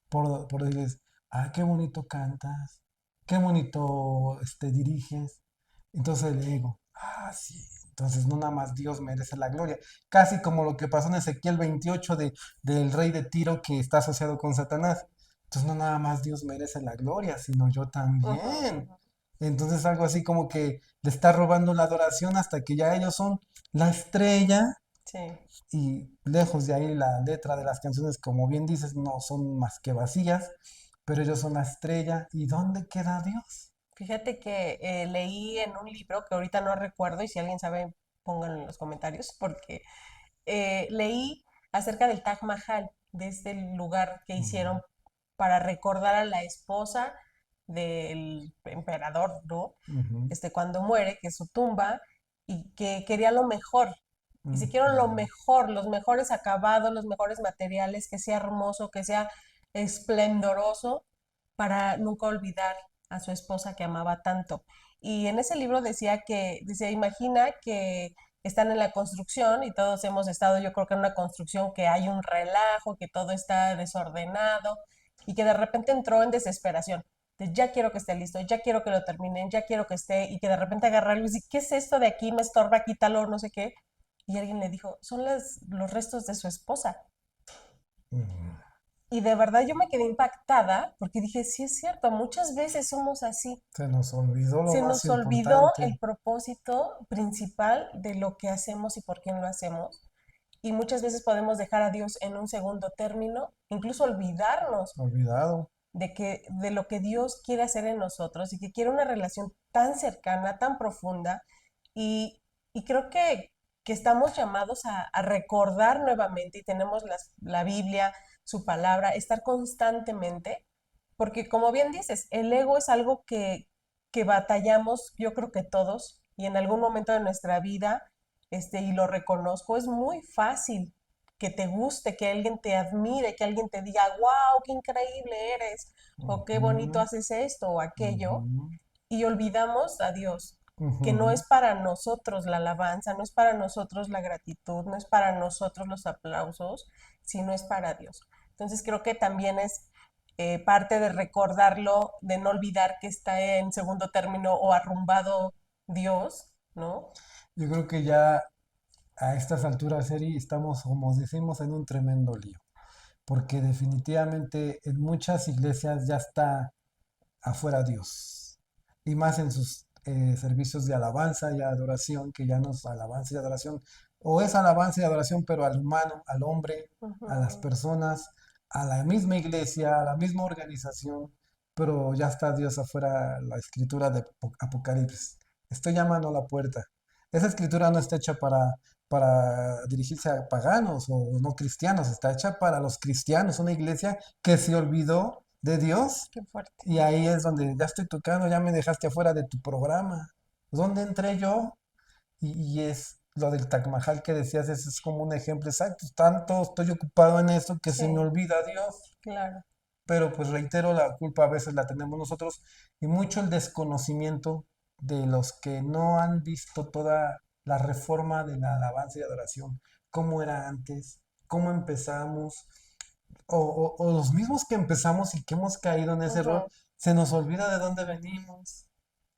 por decirles, ah, qué bonito cantas, qué bonito diriges. Entonces el ego, ah, sí. Entonces no nada más Dios merece la gloria. Casi como lo que pasó en Ezequiel 28 del rey de Tiro que está asociado con Satanás. Entonces no nada más Dios merece la gloria, sino yo Ujú, también. ujú. Entonces algo así como que le está robando la adoración hasta que ya ellos son la estrella Sí. y lejos de ahí la letra de las canciones, como bien dices, no son más que vacías, pero ellos son la estrella. ¿Y dónde queda Dios? Fíjate que leí en un libro que ahorita no recuerdo y si alguien sabe, pónganlo en los comentarios, porque leí acerca del Taj Mahal, de este lugar que Ujú, hicieron para recordar a la esposa del emperador, ¿no? ujú, Cuando muere, que es su tumba, y que quería lo mejor. Y si quiero lo ujú, mejor, los mejores acabados, los mejores materiales, que sea hermoso, que sea esplendoroso, para nunca olvidar a su esposa que amaba tanto. Y en ese libro decía, imagina que están en la construcción y todos hemos estado, yo creo que en una construcción que hay un relajo, que todo está desordenado y que de repente entró en desesperación. De ya quiero que esté listo, ya quiero que lo terminen, ya quiero que esté, y que de repente agarra algo y dice, ¿qué es esto de aquí? Me estorba, quítalo, no sé qué. Y alguien le dijo, son los restos de su esposa. ujú. Y de verdad yo me quedé impactada porque dije, sí es cierto, muchas veces somos así. Se nos olvidó lo Se más nos olvidó el importante. propósito principal de lo que hacemos y por quién lo hacemos. Y muchas veces podemos dejar a Dios en un segundo término, incluso olvidarnos Olvidado. de lo que Dios quiere hacer en nosotros y que quiere una relación tan cercana, tan profunda. Y, y creo que estamos llamados a recordar nuevamente y tenemos la Biblia, su palabra, estar constantemente, porque como bien dices, el ego es algo que batallamos, yo creo que todos, y en algún momento de nuestra vida, y lo reconozco, es muy fácil que te guste, que alguien te admire, que alguien te diga, wow, qué increíble eres, o qué bonito Ujú, haces esto o aquello, ujú, y olvidamos a Dios, que no ujú. es para nosotros la alabanza, no es para nosotros la gratitud, no es para nosotros los aplausos, sino es para Dios. Entonces creo que también es parte de recordarlo, de no olvidar que está en segundo término o arrumbado Dios, ¿no? Yo creo que ya a estas alturas, Eri, estamos, como decimos, en un tremendo lío, porque definitivamente en muchas iglesias ya está afuera Dios, y más en sus servicios de alabanza y adoración, que ya no es alabanza y adoración, o es alabanza y adoración, pero al humano, al hombre, a las Ujú. personas, a la misma iglesia, a la misma organización, pero ya está Dios afuera, la escritura de Apocalipsis. Estoy llamando a la puerta. Esa escritura no está hecha para dirigirse a paganos o no cristianos, está hecha para los cristianos, una iglesia que se olvidó de Dios Qué fuerte. y ahí es donde ya estoy tocando, ya me dejaste afuera de tu programa. ¿Dónde entré yo? Y es lo del Taj Mahal que decías, ese es como un ejemplo exacto. Tanto estoy ocupado en eso que se me Sí, olvida Dios. claro. Pero pues reitero, la culpa a veces la tenemos nosotros y mucho el desconocimiento de los que no han visto toda la reforma de la alabanza y adoración, cómo era antes, cómo empezamos, o los mismos que empezamos y que hemos caído en ese error, Ujú. se nos olvida de dónde venimos,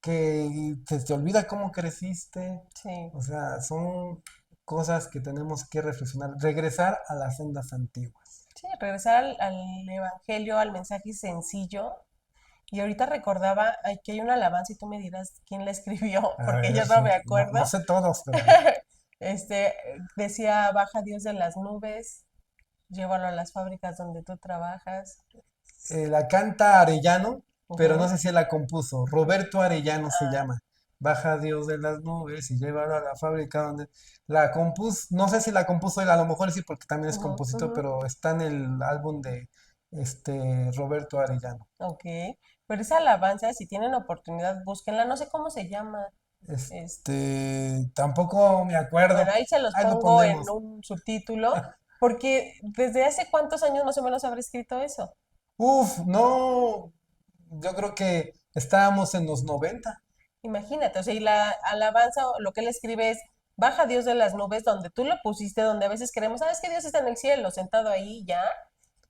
que se te olvida cómo creciste. Sí. O sea, son cosas que tenemos que reflexionar, regresar a las sendas antiguas. Sí, regresar al evangelio, al mensaje sencillo. Y ahorita recordaba que hay una alabanza y tú me dirás quién la escribió, A porque ver, yo no me no, no acuerdo. sé todos, pero a ver. Este, decía, baja Dios de las nubes, llévalo a las fábricas donde tú trabajas. La canta Arellano, pero no Ujú. sé si él la compuso. Roberto Arellano se Ah, llama. Baja Dios de las nubes y llévalo a la fábrica donde la compuso. No sé si la compuso él, a lo mejor sí, porque también es ujú, compositor, ujú. pero está en el álbum de Roberto Arellano. Ok. Pero esa alabanza, si tienen oportunidad, búsquenla. No sé cómo se llama. Es- Tampoco me acuerdo. bueno, ahí se los Ahí lo pongo en ponemos. un subtítulo. Porque ¿desde hace cuántos años más o menos habrá escrito eso? Uf, no, yo creo que estábamos en los 90. Imagínate, o sea, y la alabanza, o lo que él escribe es, baja Dios de las nubes donde tú lo pusiste, donde a veces creemos, sabes que Dios está en el cielo, sentado ahí ya,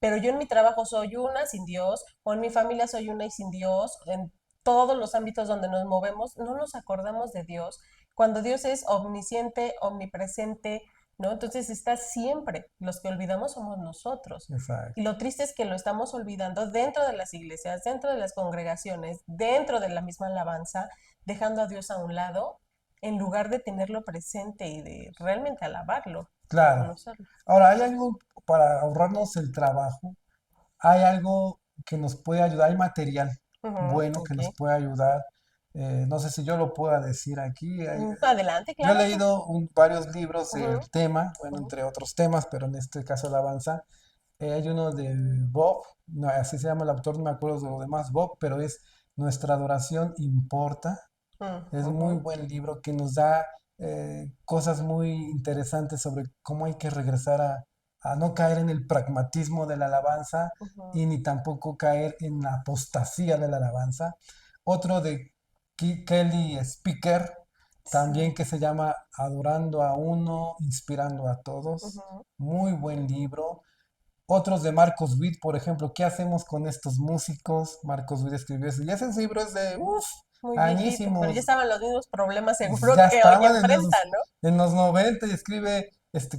pero yo en mi trabajo soy una sin Dios, o en mi familia soy una y sin Dios, en todos los ámbitos donde nos movemos, no nos acordamos de Dios, cuando Dios es omnisciente, omnipresente, ¿no? Entonces está siempre, los que olvidamos somos nosotros. Y Exacto. lo triste es que lo estamos olvidando dentro de las iglesias, dentro de las congregaciones, dentro de la misma alabanza, dejando a Dios a un lado, en lugar de tenerlo presente y de realmente alabarlo, Claro. reconocerlo. Ahora, hay algo para ahorrarnos el trabajo, hay algo que nos puede ayudar, hay material Ujú, bueno que ok. nos puede ayudar. No sé si yo lo pueda decir aquí. Adelante, Yo he claro, tú. leído varios libros del Ujú, tema, bueno, ujú, entre otros temas, pero en este caso alabanza. Hay uno de Bob, no, así se llama el autor, no me acuerdo de lo demás, Bob, pero es Nuestra adoración importa. Es muy ujú, buen libro que nos da cosas muy interesantes sobre cómo hay que regresar a no caer en el pragmatismo de la alabanza ujú. y ni tampoco caer en la apostasía de la alabanza. Otro de Kelly Speaker, Sí. también que se llama Adorando a uno, inspirando a todos. Ujú. Muy buen libro. Otros de Marcos Witt, por ejemplo, ¿qué hacemos con estos músicos? Marcos Witt escribió eso. Y ese libro es de, Muy viejito, pero ya añísimos. estaban los mismos problemas seguro Ya que hoy estaban enfrentan, ¿no? en los 90 y escribe,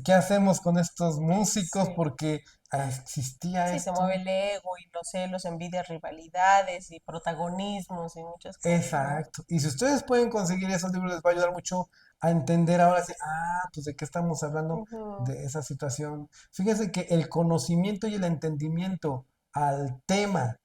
¿qué hacemos con estos músicos? Sí. Porque existía Sí, se mueve esto. el ego y los celos, envidias, rivalidades y protagonismos y muchas cosas, ¿no? Exacto. Y si ustedes pueden conseguir esos libros, les va a ayudar mucho a entender ahora sí, pues de qué estamos hablando Ujú, de esa situación. Fíjense que el conocimiento y el entendimiento al tema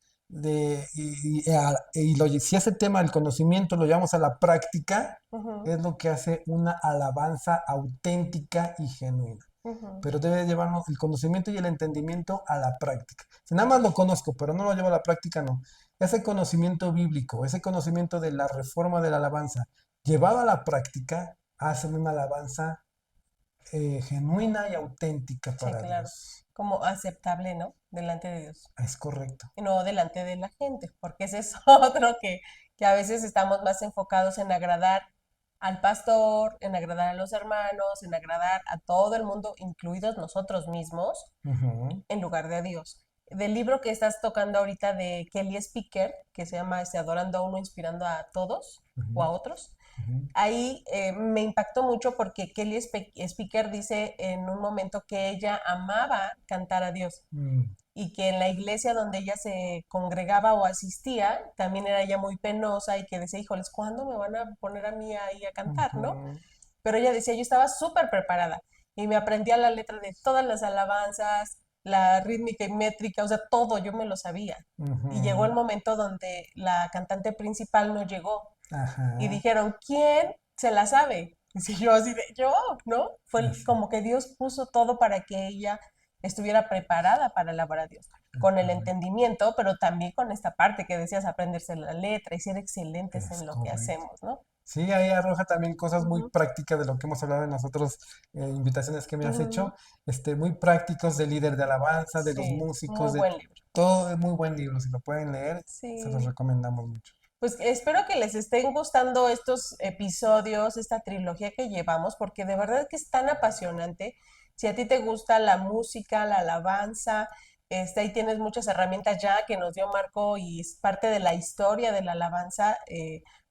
si ese tema, el conocimiento, lo llevamos a la práctica, ujú, es lo que hace una alabanza auténtica y genuina. ujú. Pero debe llevarnos el conocimiento y el entendimiento a la práctica. Si nada más lo conozco, pero no lo llevo a la práctica, no. Ese conocimiento bíblico, ese conocimiento de la reforma de la alabanza, llevado a la práctica, hacen una alabanza genuina y auténtica Sí, para claro. Dios. Como aceptable, ¿no? Delante de Dios. Es correcto. Y no delante de la gente, porque ese es otro que a veces estamos más enfocados en agradar al pastor, en agradar a los hermanos, en agradar a todo el mundo, incluidos nosotros mismos, Ujú, en lugar de a Dios. Del libro que estás tocando ahorita de Kelly Speaker, que se llama Adorando a uno, inspirando a todos o ujú, a otros, ujú, ahí me impactó mucho porque Kelly Speaker dice en un momento que ella amaba cantar a Dios mm, y que en la iglesia donde ella se congregaba o asistía, también era ella muy penosa y que decía, híjoles, ¿cuándo me van a poner a mí ahí a cantar, no? ujú, Pero ella decía, yo estaba súper preparada y me aprendía la letra de todas las alabanzas, la rítmica y métrica, o sea, todo yo me lo sabía. Y llegó el ujú. momento donde la cantante principal no llegó y Ajá. dijeron, ¿quién se la sabe? Y si yo así de, yo, ¿no? Así, Como que Dios puso todo para que ella estuviera preparada para alabar a Dios, es con el correcto. entendimiento, pero también con esta parte que decías, aprenderse la letra y ser excelentes Es en lo que correcto. hacemos, ¿no? Sí, ahí arroja también cosas muy Ujú, prácticas de lo que hemos hablado en las otras invitaciones que me has ujú. hecho, muy prácticos de líder de alabanza, de los Sí, muy músicos, de buen libro. todo, es muy buen libro, si lo pueden leer, se los Sí, recomendamos mucho. pues espero que les estén gustando estos episodios, esta trilogía que llevamos, porque de verdad que es tan apasionante. Si a ti te gusta la música, la alabanza, ahí tienes muchas herramientas ya que nos dio Marco y es parte de la historia de la alabanza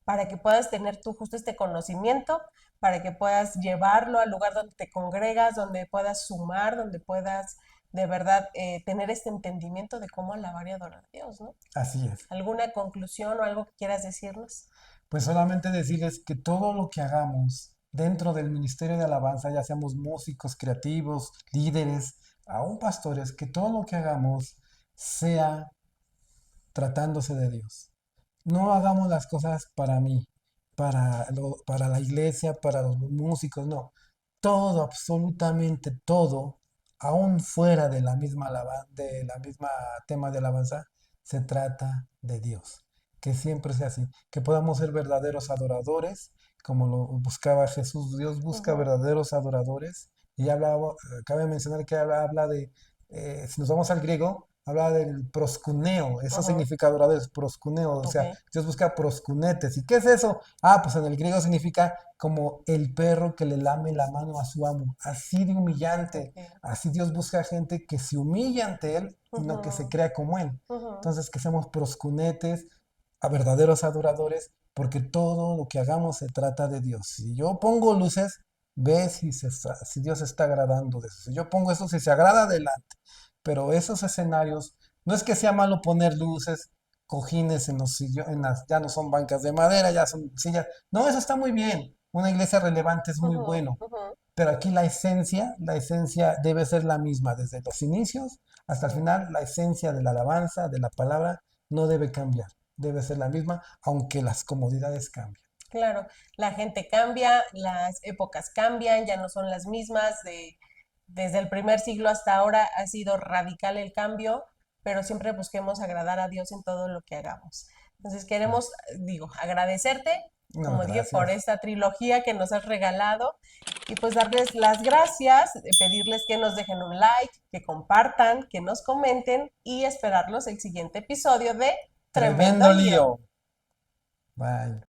para que puedas tener tú justo este conocimiento, para que puedas llevarlo al lugar donde te congregas, donde puedas sumar, donde puedas de verdad tener este entendimiento de cómo alabar y adorar a Dios, ¿no? Así es. ¿Alguna conclusión o algo que quieras decirnos? Pues solamente decirles que todo lo que hagamos dentro del ministerio de alabanza, ya seamos músicos, creativos, líderes, aún pastores, que todo lo que hagamos sea tratándose de Dios. No hagamos las cosas para mí, para la iglesia, para los músicos, no. Todo, absolutamente todo, aún fuera de la misma de la misma tema de alabanza, se trata de Dios. Que siempre sea así, que podamos ser verdaderos adoradores, como lo buscaba Jesús. Dios busca Ujú, verdaderos adoradores y hablaba, cabe mencionar que habla de, si nos vamos al griego, habla del proscuneo, eso Ujú, significa adoradores, proscuneo, o ok, sea, Dios busca proscunetes. ¿Y qué es eso? Ah, pues en el griego significa como el perro que le lame la mano a su amo, así de humillante, ok. así Dios busca gente que se humilla ante Él y no que se Ujú, crea como Él. ujú. Entonces, que seamos proscunetes, a verdaderos adoradores, porque todo lo que hagamos se trata de Dios. Si yo pongo luces, ve si Dios está agradando de eso. Si yo pongo eso, si se agrada, adelante. Pero esos escenarios, no es que sea malo poner luces, cojines en los ya no son bancas de madera, ya son sillas. No, eso está muy bien. Una iglesia relevante es muy Ujú, bueno. ujú, Pero aquí la esencia debe ser la misma, desde los inicios hasta el sí, final, la esencia de la alabanza, de la palabra, no debe cambiar, debe ser la misma, aunque las comodidades cambien. claro. La gente cambia, las épocas cambian, ya no son las mismas. Desde el primer siglo hasta ahora ha sido radical el cambio, pero siempre busquemos agradar a Dios en todo lo que hagamos. Entonces queremos, digo, agradecerte, No, como dije, por gracias. esta trilogía que nos has regalado y pues darles las gracias, pedirles que nos dejen un like, que compartan, que nos comenten y esperarlos el siguiente episodio de Tremendo Tremendo Lío. lío. Bye.